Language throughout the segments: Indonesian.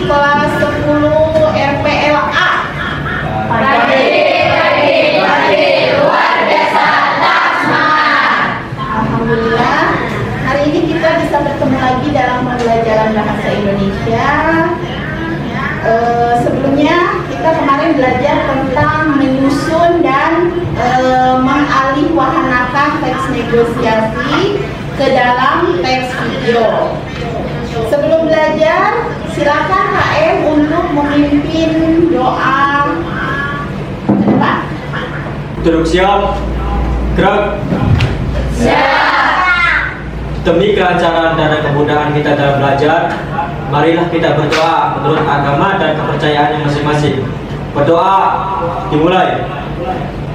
kelas 10 RPLA. Luar biasa, tak semangat. Alhamdulillah, hari ini kita bisa bertemu lagi dalam pembelajaran bahasa Indonesia. Sebelumnya kita kemarin belajar tentang menyusun dan mengalihwahanakan teks negosiasi ke dalam teks video. Sebelum belajar, silakan HM untuk memimpin doa ke depan. Duduk siap, gerak. Siap. Demi kelancaran dan kemudahan kita dalam belajar, marilah kita berdoa menurut agama dan kepercayaan masing-masing. Berdoa dimulai.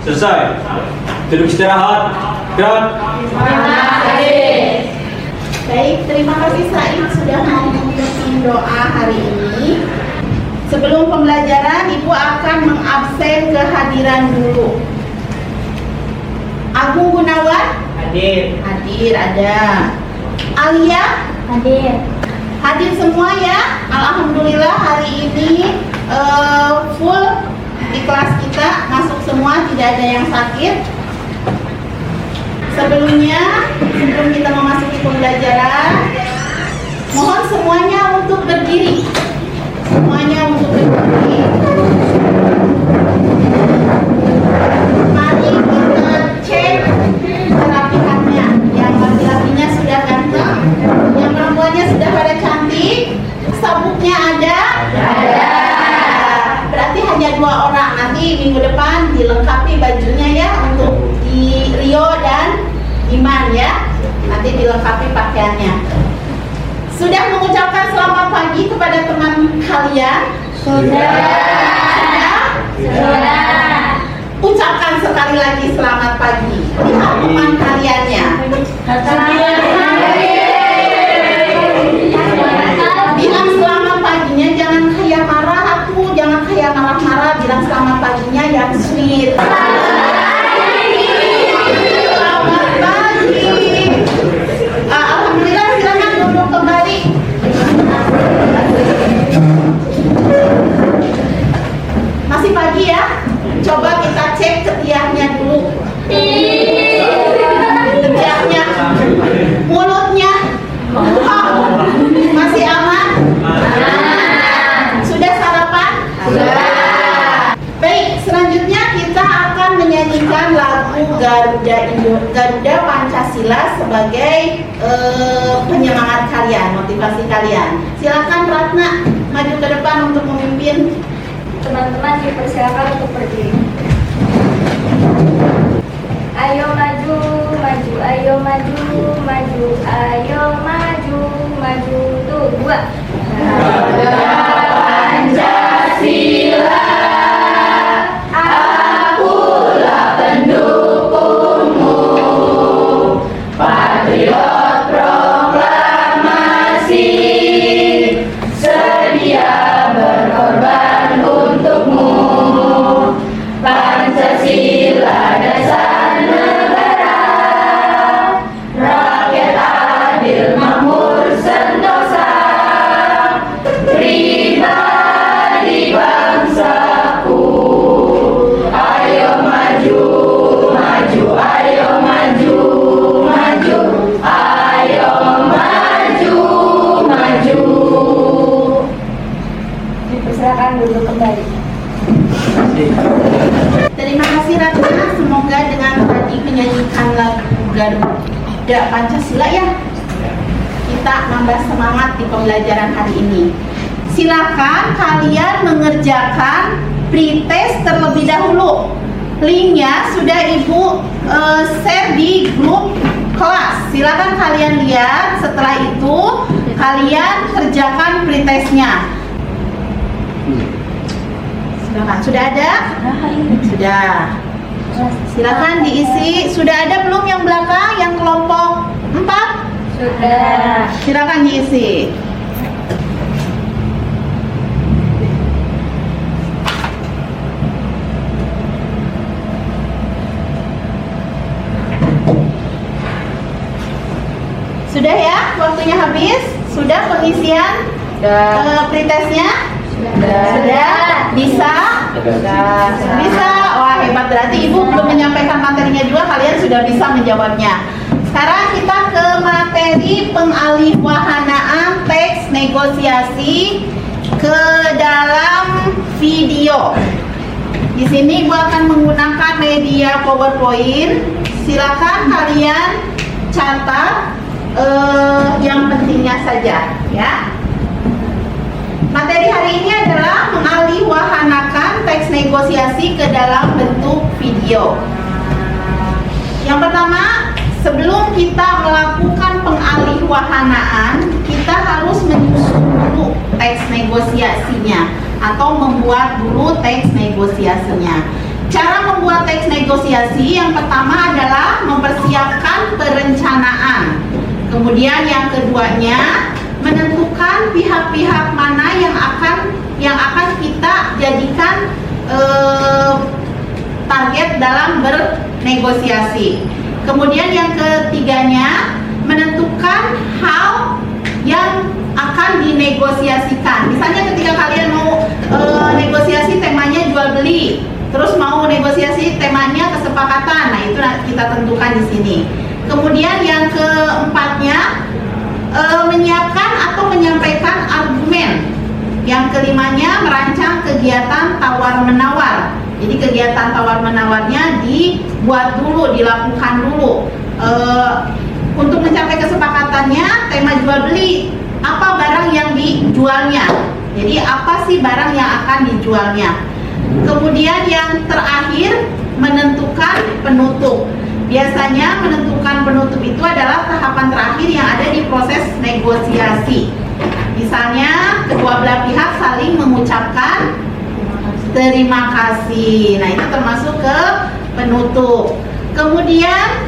Selesai. Duduk istirahat, gerak. Terima kasih. Baik, terima kasih Said sudah mau memimpin doa hari ini. Sebelum pembelajaran, Ibu akan mengabsen kehadiran dulu. Agung Gunawan? Hadir. Hadir, ada. Alia? Hadir. Hadir semua ya. Alhamdulillah hari ini full di kelas kita, masuk semua, tidak ada yang sakit. Sebelum kita memasuki pembelajaran, mohon semuanya untuk berdiri. Semuanya untuk berdiri. Mari kita cek kerapihannya. Yang laki-lakinya sudah ganteng, yang perempuannya sudah pada cantik, sabuknya ada? Ada. Berarti hanya 2 orang. Nanti minggu depan dilengkapi bajunya ya, untuk di Rio dan Iman ya. Nanti dilengkapi pakaiannya. Sudah mengucapkan selamat pagi kepada teman kalian? Sudah. Ucapkan sekali lagi selamat pagi. Lihat teman kaliannya. Bilang selamat paginya jangan kayak marah aku, jangan kayak marah-marah. Bilang selamat paginya yang sweet. Selamat pagi. Alhamdulillah, silakan duduk kembali. Masih pagi ya? Coba kita cek ketiaknya dulu. Ketiaknya, mulutnya, masih aman? Sudah sarapan? Baik, selanjutnya kita akan menyanyikan lagu Garuda Pancasila sebagai penyemangat kalian, motivasi kalian. Silakan Ratna maju ke depan untuk memimpin. Teman-teman dipersilakan untuk berdiri. Ayo maju, maju, ayo maju, maju, ayo maju, maju. Tuh, 2. Pancasila, akulah pendukungmu, patriot proklamasi, sedia berkorban untukmu. Pancasila dasar negara, rakyat adil makmur sentosa, pribadi bangsaku. Ayo maju, maju, ayo maju, maju, ayo maju, maju. Dipersilakan duduk kembali. Terima kasih Ratna, semoga dengan tadi menyanyikan lagu Garuda Pancasila ya, kita nambah semangat di pembelajaran hari ini. Silakan kalian mengerjakan pretest terlebih dahulu. Linknya sudah Ibu share di grup kelas. Silakan kalian lihat, setelah itu kalian kerjakan pretestnya. Silakan, sudah ada? Sudah. Silakan diisi. Sudah ada belum yang belakang, yang kelompok 4? Sudah. Silakan diisi. Sudah ya? Waktunya habis? Sudah pengisian Pretestnya? Sudah. Bisa? Bisa. Wah, hebat, berarti Ibu belum menyampaikan materinya juga, kalian sudah bisa menjawabnya. Sekarang kita ke materi pengalihwahanaan teks negosiasi ke dalam video. Di sini Ibu akan menggunakan media PowerPoint. Silakan kalian catat yang pentingnya saja, ya. Materi hari ini adalah mengalihwahanakan teks negosiasi ke dalam bentuk video. Yang pertama, sebelum kita melakukan pengalihwahanaan, kita harus menyusun dulu teks negosiasinya atau membuat dulu teks negosiasinya. Cara membuat teks negosiasi yang pertama adalah mempersiapkan perencanaan. Kemudian yang keduanya, menentukan pihak-pihak mana yang akan kita jadikan target dalam bernegosiasi. Kemudian yang ketiganya, menentukan hal yang akan dinegosiasikan. Misalnya ketika kalian mau negosiasi temanya jual beli, terus mau negosiasi temanya kesepakatan, nah itu kita tentukan di sini. Kemudian yang keempatnya, menyiapkan atau menyampaikan argumen. Yang kelimanya, merancang kegiatan tawar-menawar. Jadi kegiatan tawar-menawarnya dibuat dulu, dilakukan dulu. Untuk mencapai kesepakatannya, tema jual beli, apa barang yang dijualnya. Jadi apa sih barang yang akan dijualnya. Kemudian yang terakhir, menentukan penutup. Biasanya menentukan penutup itu adalah tahapan terakhir yang ada di proses negosiasi. Misalnya kedua belah pihak saling mengucapkan terima kasih. Nah, itu termasuk ke penutup. Kemudian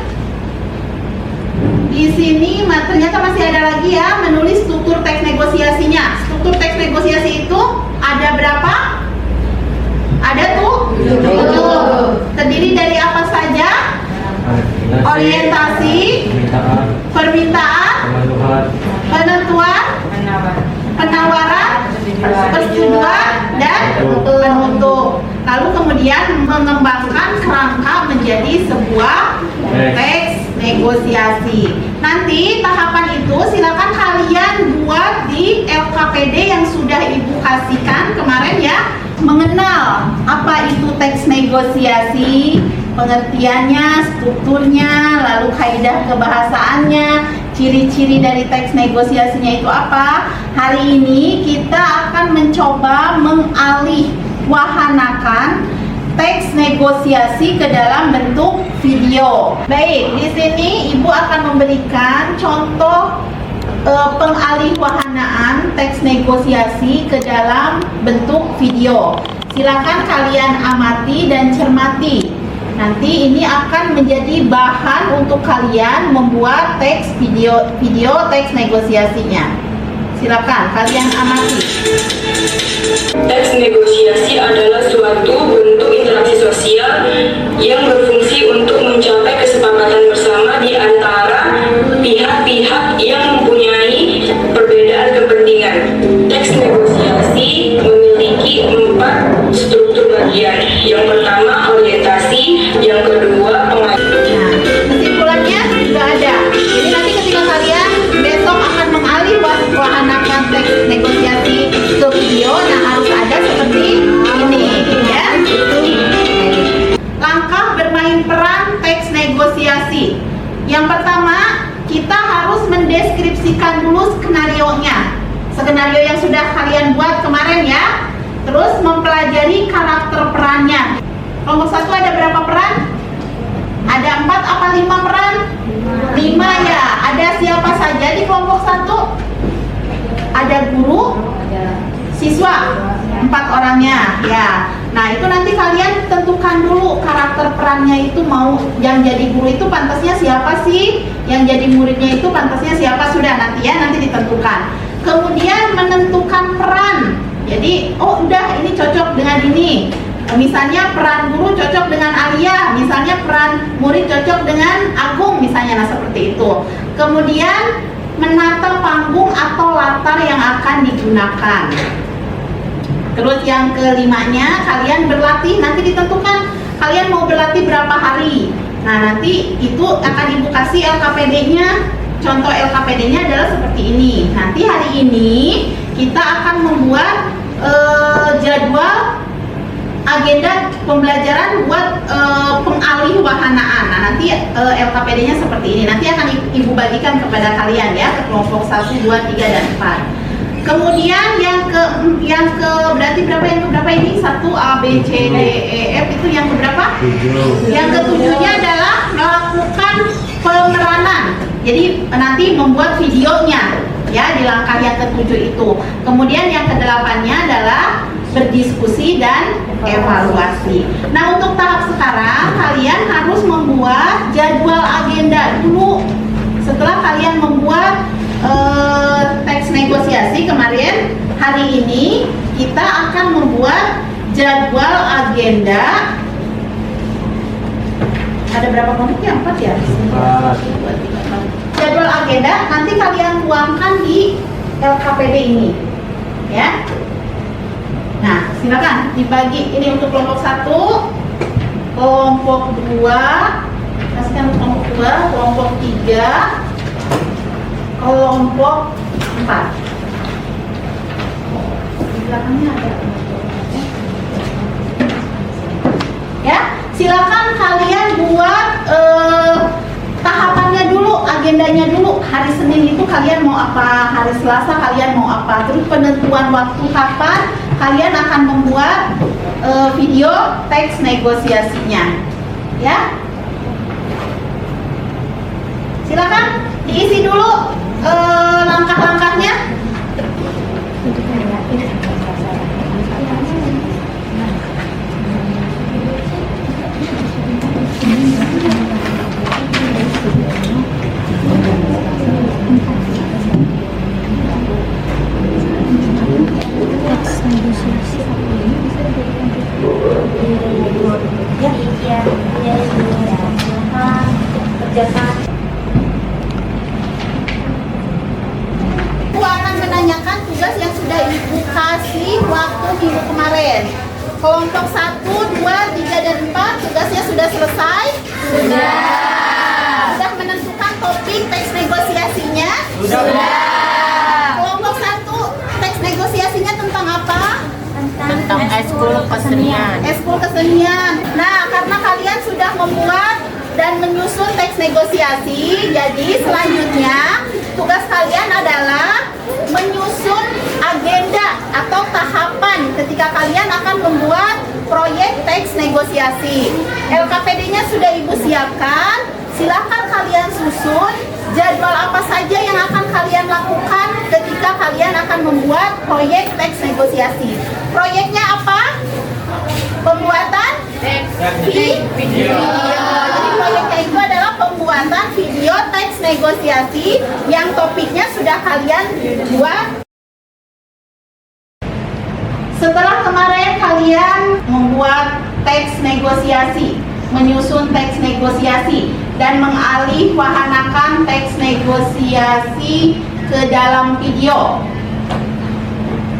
di sini ternyata masih ada lagi ya, menulis struktur teks negosiasinya. Struktur teks negosiasi itu ada berapa? Ada tuh 7. Terdiri dari apa saja? Orientasi, permintaan, penentuan, penawaran, persetujuan, dan penutup. Lalu kemudian mengembangkan kerangka menjadi sebuah teks negosiasi. Nanti tahapan itu silakan kalian buat di LKPD yang sudah Ibu kasihkan kemarin ya. Mengenal apa itu teks negosiasi, pengertiannya, strukturnya, lalu kaidah kebahasaannya, ciri-ciri dari teks negosiasinya itu apa. Hari ini kita akan mencoba mengalihwahanakan teks negosiasi ke dalam bentuk video. Baik, di sini Ibu akan memberikan contoh pengalihwahanaan teks negosiasi ke dalam bentuk video. Silakan kalian amati dan cermati. Nanti ini akan menjadi bahan untuk kalian membuat teks video teks negosiasinya. Silakan kalian amati. Teks negosiasi adalah suatu bentuk interaksi sosial yang berfungsi untuk mencapai kesepakatan bersama di antara pihak-pihak yang mempunyai perbedaan kepentingan. Teks negosiasi memiliki 4 struktur bagian. Yang pertama orientasi, yang kedua Nah, kesimpulannya juga ada. Jadi nanti ketika kalian besok akan mengalihwahanakan teks negosiasi ke video, nah harus ada seperti ini, ya. Langkah bermain peran teks negosiasi. Yang pertama, kita harus mendeskripsikan dulu skenario-nya. Skenario yang sudah kalian buat kemarin ya. Terus mempelajari karakter perannya. Kelompok 1 ada berapa peran? Ada 4 apa 5 peran? 5 ya. Ada siapa saja di kelompok 1? Ada guru, siswa, 4 orangnya ya. Nah, itu nanti kalian tentukan dulu karakter perannya itu, mau yang jadi guru itu pantasnya siapa sih? Yang jadi muridnya itu pantasnya siapa? Sudah nanti ya, nanti ditentukan. Kemudian menentukan peran. Jadi, oh udah ini cocok dengan ini. Misalnya peran guru cocok dengan Alia, misalnya peran murid cocok dengan Agung misalnya, nah seperti itu. Kemudian menata panggung atau latar yang akan digunakan. Terus yang kelimanya, kalian berlatih, nanti ditentukan kalian mau berlatih berapa hari. Nah, nanti itu akan ibu kasih LKPD-nya. Contoh LKPD-nya adalah seperti ini. Nanti hari ini kita akan membuat jadwal agenda pembelajaran buat pengalih wahanaan. Nah, nanti LKPD-nya seperti ini. Nanti akan ibu bagikan kepada kalian ya, ke kelompok 1, 2, 3, dan 4. Kemudian yang ke berarti berapa, yang keberapa ini? 1 A B C D E F, itu yang keberapa? 7. Yang ketujuhnya adalah melakukan pemeranan. Jadi nanti membuat videonya ya di langkah yang ketujuh itu. Kemudian yang kedelapannya adalah berdiskusi dan evaluasi. Nah, untuk tahap sekarang kalian harus membuat jadwal agenda dulu. Setelah kalian membuat teks negosiasi kemarin, hari ini kita akan membuat jadwal agenda. Ada berapa kelompoknya? 4 ya? 4. Jadwal agenda nanti kalian tuangkan di LKPD ini ya. Nah, silakan dibagi. Ini untuk kelompok 1, kelompok 2, kasihkan kelompok 2, kelompok 3, kelompok 4. Di belakangnya ada. Ya, silakan kalian buat tahapannya dulu, agendanya dulu. Hari Senin itu kalian mau apa, hari Selasa kalian mau apa, terus penentuan waktu kapan kalian akan membuat video teks negosiasinya. Ya, silakan diisi dulu langkah-langkahnya. Ibu akan menanyakan tugas yang sudah ibu kasih waktu minggu kemarin. Kelompok 1, 2, 3, dan 4 tugasnya sudah selesai? Sudah. Sudah menentukan topik teks negosiasinya? Sudah. Kelompok 1 teks negosiasinya tentang apa? Tentang eskul kesenian. Eskul kesenian. Nah, karena kalian sudah membuat dan menyusun teks negosiasi, jadi selanjutnya tugas kalian adalah menyusun agenda atau tahapan ketika kalian akan membuat proyek teks negosiasi. LKPD-nya sudah ibu siapkan, silakan kalian susun jadwal apa saja yang akan kalian lakukan ketika kalian akan membuat proyek teks negosiasi. Proyeknya apa? Pembuatan video. Jadi proyeknya itu adalah pembuatan video teks negosiasi yang topiknya sudah kalian buat. Setelah kemarin kalian membuat teks negosiasi, menyusun teks negosiasi, dan mengalih wahanakan teks negosiasi ke dalam video.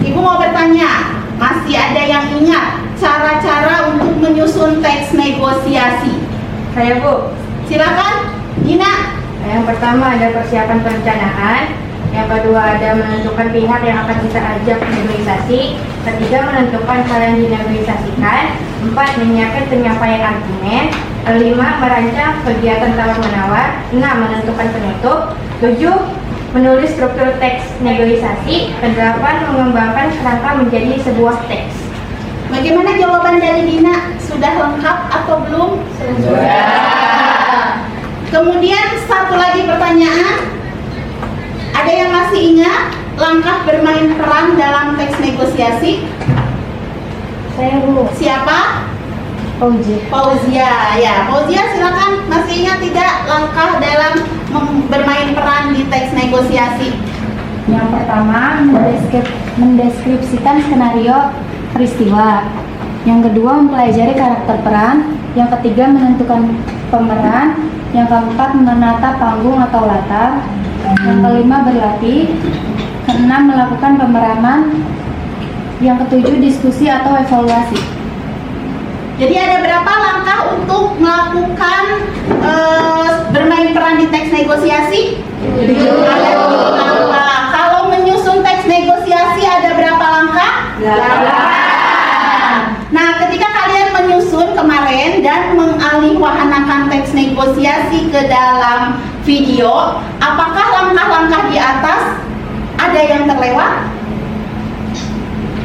Ibu mau bertanya, masih ada yang ingat cara-cara untuk menyusun teks negosiasi? Saya, Bu. Silakan, Dina. Yang pertama ada persiapan perencanaan. Yang kedua ada menentukan pihak yang akan kita ajak negosiasi. Ketiga, menentukan hal yang dinegosiasikan. 4, menyiapkan penyampaian argumen. 5, merancang kegiatan tawar-menawar. 6, menentukan penutup. 7, menulis struktur teks negosiasi. 8, mengembangkan kerangka menjadi sebuah teks. Bagaimana jawaban dari Dina? Sudah lengkap atau belum? Sudah. Kemudian satu lagi pertanyaan. Ada yang masih ingat langkah bermain peran dalam teks negosiasi? Saya, Bu. Siapa? Fauzia. Fauzia. Ya, Fauzia silakan. Masih ingat tidak langkah dalam bermain peran di teks negosiasi? Yang pertama, mendeskripsikan skenario peristiwa. Yang kedua, mempelajari karakter peran. Yang ketiga, menentukan pemeran. Yang keempat, menata panggung atau latar. Yang kelima, berlatih. Keenam, melakukan pemeraman. Yang ketujuh, diskusi atau evaluasi. Jadi ada berapa langkah untuk melakukan bermain peran di teks negosiasi? Ada 7 langkah. Kalau menyusun teks negosiasi ada berapa langkah? 8. Nah, ketika kalian menyusun kemarin dan mengalihwahanakan teks negosiasi ke dalam video, apakah langkah-langkah di atas ada yang terlewat?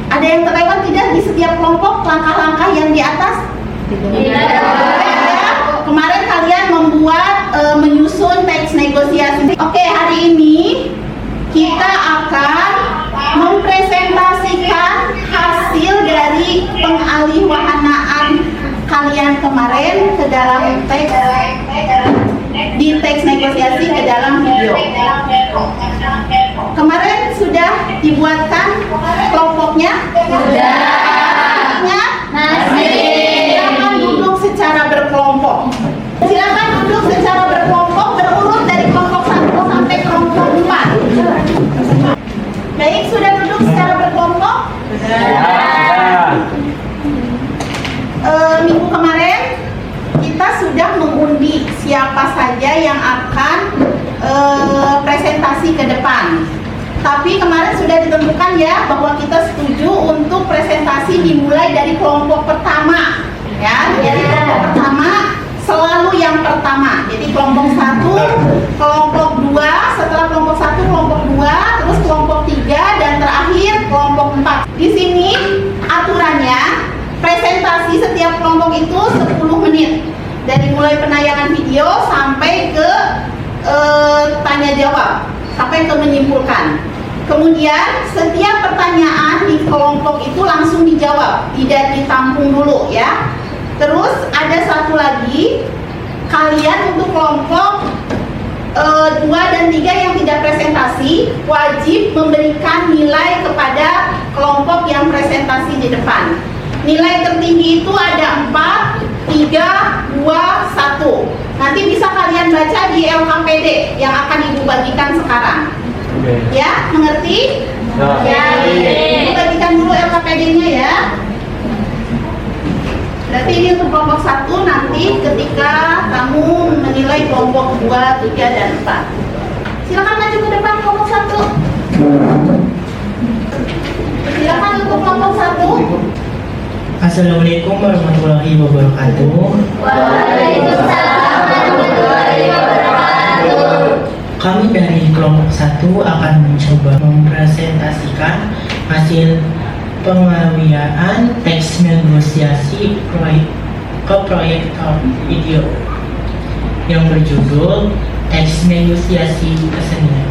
Ada yang terlewat tidak di setiap kelompok langkah-langkah yang di atas? Tidak. Kemarin kalian membuat menyusun teks negosiasi. Oke, hari ini kita akan mempresentasikan hasil dari pengalihwahanaan kalian kemarin ke dalam teks di teks negosiasi ke dalam video. Kemarin sudah dibuatkan kelompoknya? Sudah. Silakan duduk secara berkelompok. Silakan duduk secara berkelompok berurut dari kelompok 1 sampai kelompok 4. Baik, sudah duduk secara berkelompok? Minggu kemarin kita sudah mengundi siapa saja yang akan presentasi ke depan. Tapi kemarin sudah ditentukan ya bahwa kita setuju untuk presentasi dimulai dari kelompok pertama. Ya, jadi kelompok pertama selalu yang pertama. Jadi kelompok 1, kelompok 2, setelah kelompok 1 kelompok 2, terus kelompok 3 dan terakhir kelompok 4. Di sini aturannya presentasi setiap kelompok itu 10 menit. Dari mulai penayangan video sampai ke tanya jawab, sampai ke menyimpulkan. Kemudian setiap pertanyaan di kelompok itu langsung dijawab, tidak ditampung dulu ya. Terus ada satu lagi, kalian untuk kelompok 2 dan 3 yang tidak presentasi wajib memberikan nilai kepada kelompok yang presentasi di depan. Nilai tertinggi itu ada 4, 3, 2, 1. Nanti bisa kalian baca di LKPD yang akan Ibu bagikan sekarang. Ya, mengerti? Ya. Ibu bagikan dulu LKPD-nya ya. Berarti ini untuk kelompok 1 nanti ketika kamu menilai kelompok 2, 3, dan 4. Silakan maju ke depan kelompok 1. Silakan untuk kelompok 1. Assalamualaikum warahmatullahi wabarakatuh. Waalaikumsalam warahmatullahi wabarakatuh. Kami dari kelompok 1 akan mencoba mempresentasikan hasil pengawiaan teks negosiasi proyektor video yang berjudul Teks Negosiasi Kesenian.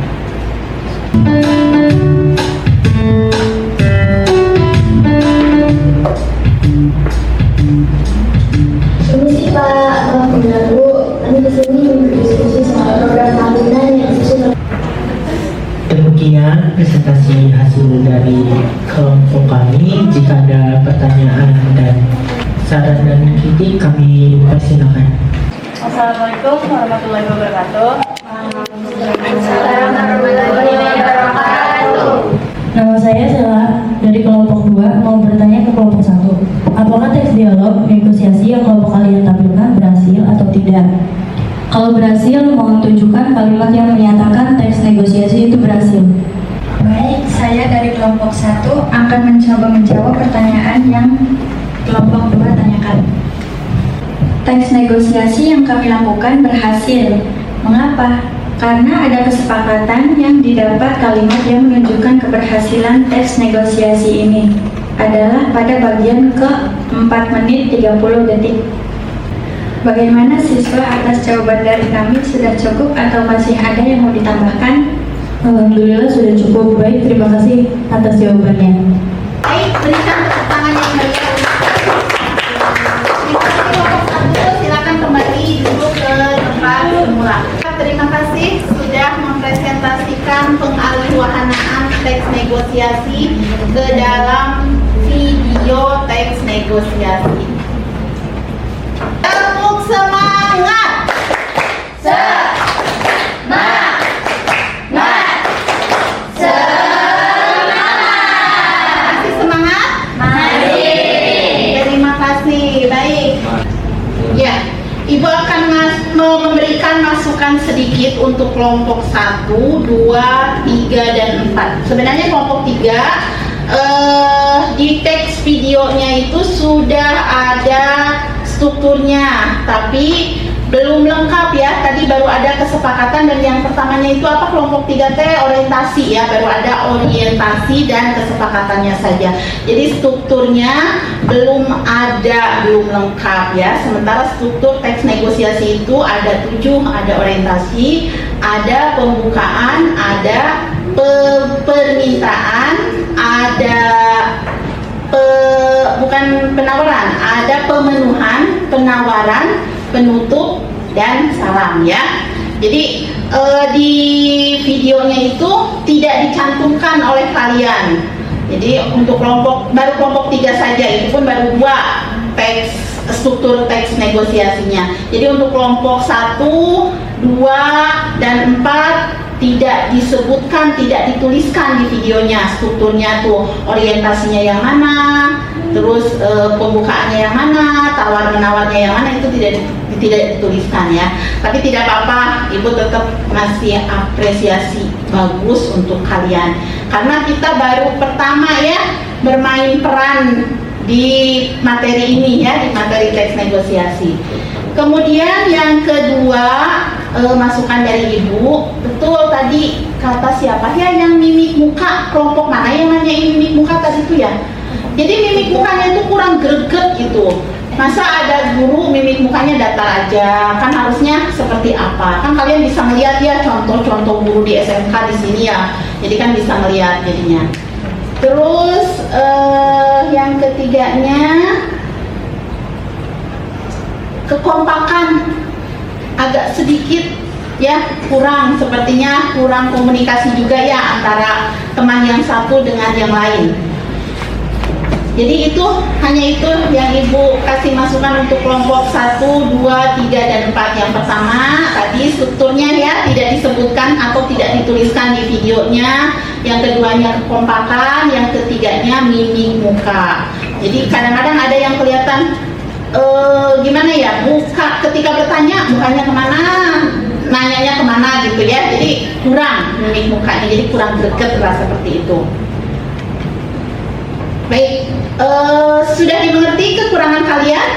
Permisi Pak, Bu, kami kesini berdiskusi soal program tahunan yang disusun. Demikian presentasi hasil dari kelompok kami. Jika ada pertanyaan dan saran dan kritik, kami persilakan. Assalamualaikum warahmatullahi wabarakatuh. Assalamualaikum warahmatullahi wabarakatuh. Nama saya Sela dari kelompok 2 mau bertanya ke kelompok 1. Apakah teks dialog negosiasi yang kelompok kalian tampilkan berhasil atau tidak? Kalau berhasil, mohon tunjukkan kalimat yang menyatakan teks negosiasi itu berhasil. Baik, saya dari kelompok 1 akan mencoba menjawab pertanyaan yang kelompok 2 tanyakan. Teks negosiasi yang kami lakukan berhasil. Mengapa? Karena ada kesepakatan yang didapat kalimat yang menunjukkan keberhasilan teks negosiasi ini adalah pada bagian ke 4 menit 30 detik. Bagaimana siswa atas jawaban dari kami sudah cukup atau masih ada yang mau ditambahkan? Alhamdulillah sudah cukup baik, terima kasih atas jawabannya. Baik, berikan tepuk tangan yang meriah. Kelompok 1 silakan kembali duduk ke tempat semula. Terima kasih sudah mempresentasikan pengalihwahanaan teks negosiasi ke dalam video teks negosiasi. negosiasi. Tepuk semangat. Masih semangat? Terima kasih. Baik. Ya, Ibu akan memberikan masukan sedikit untuk kelompok 1, 2, 3, dan 4. Sebenarnya kelompok 3 di teks videonya itu sudah ada strukturnya, tapi belum lengkap ya. Tadi baru ada kesepakatan, dan yang pertamanya itu apa, kelompok 3T orientasi ya, baru ada orientasi dan kesepakatannya saja. Jadi strukturnya belum ada, belum lengkap ya. Sementara struktur teks negosiasi itu ada 7, ada orientasi, ada pembukaan, ada permintaan, ada bukan penawaran, ada pemenuhan, penawaran, penutup, dan salam ya. Jadi di videonya itu tidak dicantumkan oleh kalian. Jadi untuk baru kelompok 3 saja, itu pun baru 2 teks struktur teks negosiasinya. Jadi untuk kelompok 1, 2, dan 4 tidak disebutkan, tidak dituliskan di videonya strukturnya tuh, orientasinya yang mana, terus pembukaannya yang mana, tawar menawarnya yang mana, itu tidak dituliskan ya. Tapi tidak apa-apa, Ibu tetap ngasih apresiasi bagus untuk kalian, karena kita baru pertama ya bermain peran di materi ini ya, di materi teks negosiasi. Kemudian yang kedua, masukan dari Ibu, betul tadi kata siapa ya yang mimik muka, kelompok mana yang nanyain mimik muka tadi itu ya. Jadi mimik mukanya itu kurang greget gitu. Masa ada guru mimik mukanya datar aja, kan harusnya seperti apa? Kan kalian bisa melihat ya contoh-contoh guru di SMK di sini ya. Jadi kan bisa melihat jadinya. Terus yang ketiganya, kekompakan agak sedikit ya kurang, sepertinya kurang komunikasi juga ya antara teman yang satu dengan yang lain. Jadi hanya itu yang Ibu kasih masukan untuk kelompok 1, 2, 3, dan 4. Yang pertama tadi strukturnya ya tidak disebutkan atau tidak dituliskan di videonya. Yang keduanya kekompakan, yang ketiganya mimik muka. Jadi kadang-kadang ada yang kelihatan gimana ya, muka ketika bertanya mukanya kemana, nanyanya kemana gitu ya. Jadi kurang mimik mukanya, jadi kurang greget lah seperti itu. Baik, sudah dimengerti kekurangan kalian?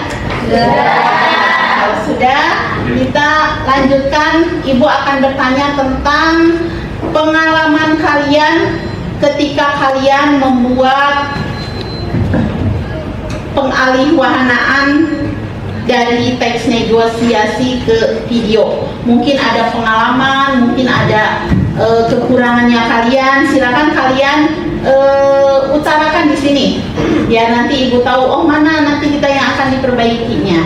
Kalau sudah, kita lanjutkan. Ibu akan bertanya tentang pengalaman kalian ketika kalian membuat pengalihwahanaan dari teks negosiasi ke video. Mungkin ada pengalaman, mungkin ada kekurangannya kalian. Silakan kalian utarakan di sini. Ya nanti Ibu tahu, oh mana nanti kita yang akan diperbaikinya.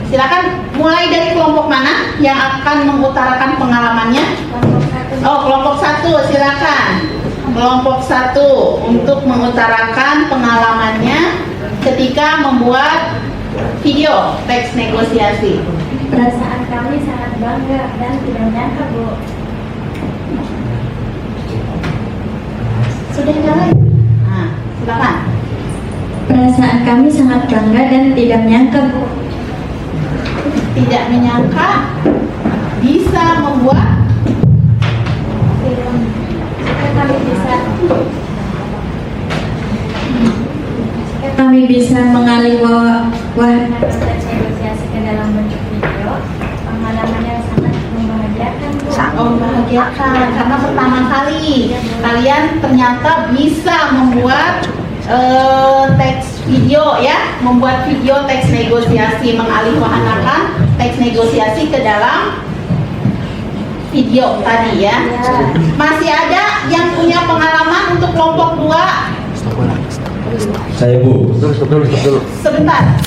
Silakan mulai dari kelompok mana yang akan mengutarakan pengalamannya? Oh, kelompok 1, silakan. Kelompok 1 untuk mengutarakan pengalamannya ketika membuat video teks negosiasi. Perasaan kami sangat bangga dan tidak menyangka, Bu. Sudah nyala? Nah, silakan. Perasaan kami sangat bangga dan tidak menyangka, Bu. Tidak menyangka bisa membuat film. Kami bisa mengalihwahankan teks negosiasi ke dalam bentuk video. Pengalamannya sangat membahagiakan, Bu. sangat membahagiakan karena pertama kali kalian ternyata bisa membuat teks video ya, membuat video teks negosiasi, mengalihwahanakan teks negosiasi ke dalam video tadi ya. Masih ada yang punya pengalaman untuk kelompok 2? Saya, Bu. Sebentar.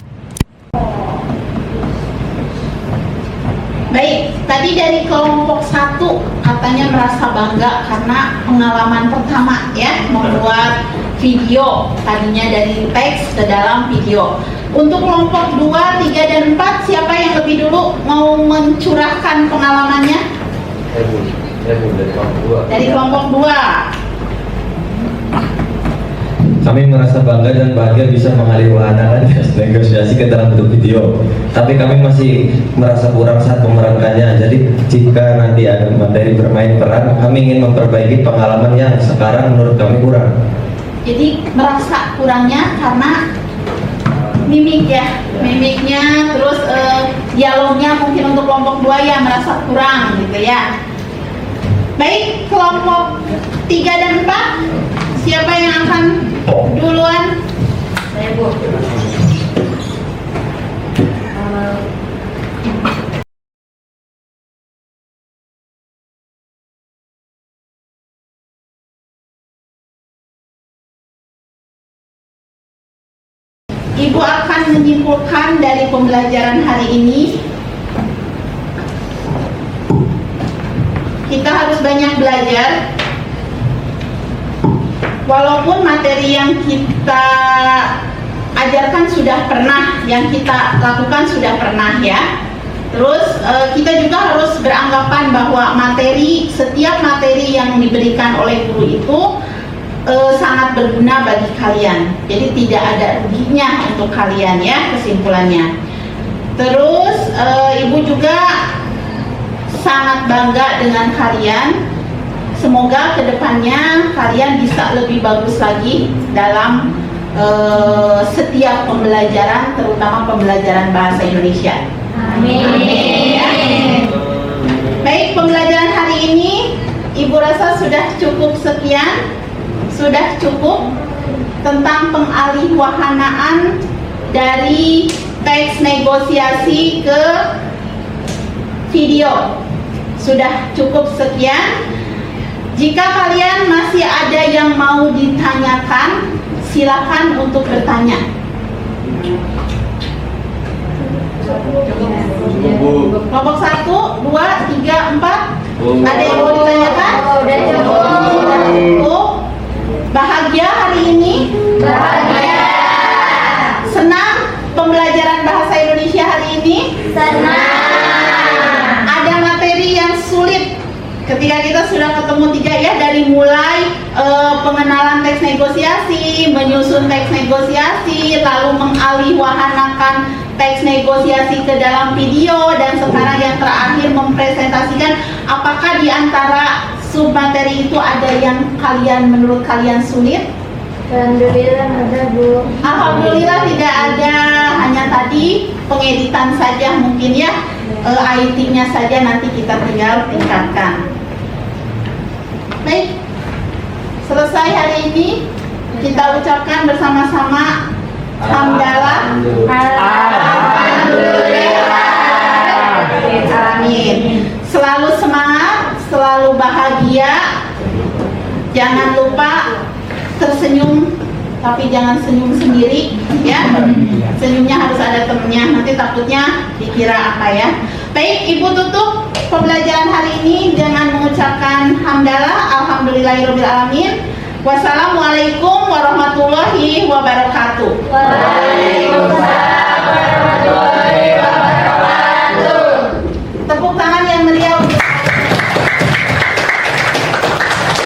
Baik, tadi dari kelompok 1 katanya merasa bangga karena pengalaman pertama ya membuat video, tadinya dari teks ke dalam video. Untuk kelompok 2, 3, dan 4, siapa yang lebih dulu mau mencurahkan pengalamannya? Dari kelompok 2. Kami merasa bangga dan bahagia bisa mengalihwahanakan negosiasi ke dalam bentuk video. Tapi kami masih merasa kurang saat memerankannya. Jadi jika nanti ada materi bermain peran, kami ingin memperbaiki pengalaman yang sekarang menurut kami kurang. Jadi merasa kurangnya karena mimik ya, mimiknya, terus dialognya mungkin untuk kelompok 2 ya merasa kurang gitu ya. Baik, kelompok 3 dan 4, siapa yang akan duluan? Saya, Bu. Ibu akan menyimpulkan dari pembelajaran hari ini. Kita harus banyak belajar. Walaupun materi yang kita ajarkan sudah pernah, yang kita lakukan sudah pernah ya. Terus kita juga harus beranggapan bahwa setiap materi yang diberikan oleh guru itu sangat berguna bagi kalian. Jadi tidak ada ruginya untuk kalian ya, kesimpulannya. Terus ibu juga sangat bangga dengan kalian. Semoga kedepannya kalian bisa lebih bagus lagi dalam setiap pembelajaran, terutama pembelajaran bahasa Indonesia. Amin. Baik, pembelajaran hari ini ibu rasa sudah cukup sekian. Sudah cukup tentang pengalihwahanaan dari teks negosiasi ke video. Sudah cukup sekian. Jika kalian masih ada yang mau ditanyakan, silakan untuk bertanya. Kelompok 1, 2, 3, 4. Ada yang mau ditanyakan? Sudah cukup. Sudah cukup. Bahagia hari ini? Bahagia. Senang pembelajaran bahasa Indonesia hari ini? Senang. Ada materi yang sulit ketika kita sudah ketemu 3 ya, dari mulai pengenalan teks negosiasi, menyusun teks negosiasi, lalu mengalihwahanakan teks negosiasi ke dalam video, dan sekarang yang terakhir mempresentasikan. Apakah di antara submateri itu ada yang menurut kalian sulit? Alhamdulillah ada, Bu. Alhamdulillah tidak ada, hanya tadi pengeditan saja mungkin ya, IT-nya saja nanti kita tinggal tingkatkan. Baik, selesai hari ini, kita ucapkan bersama-sama hamdalah. Alhamdulillah. Amin. Selalu semangat, selalu bahagia. Jangan lupa tersenyum, tapi jangan senyum sendiri ya. Senyumnya harus ada temennya, nanti takutnya dikira apa ya. Baik, ibu tutup pembelajaran hari ini dengan mengucapkan hamdalah, alhamdulillahirobbilalamin. Wassalamualaikum warahmatullahi wabarakatuh.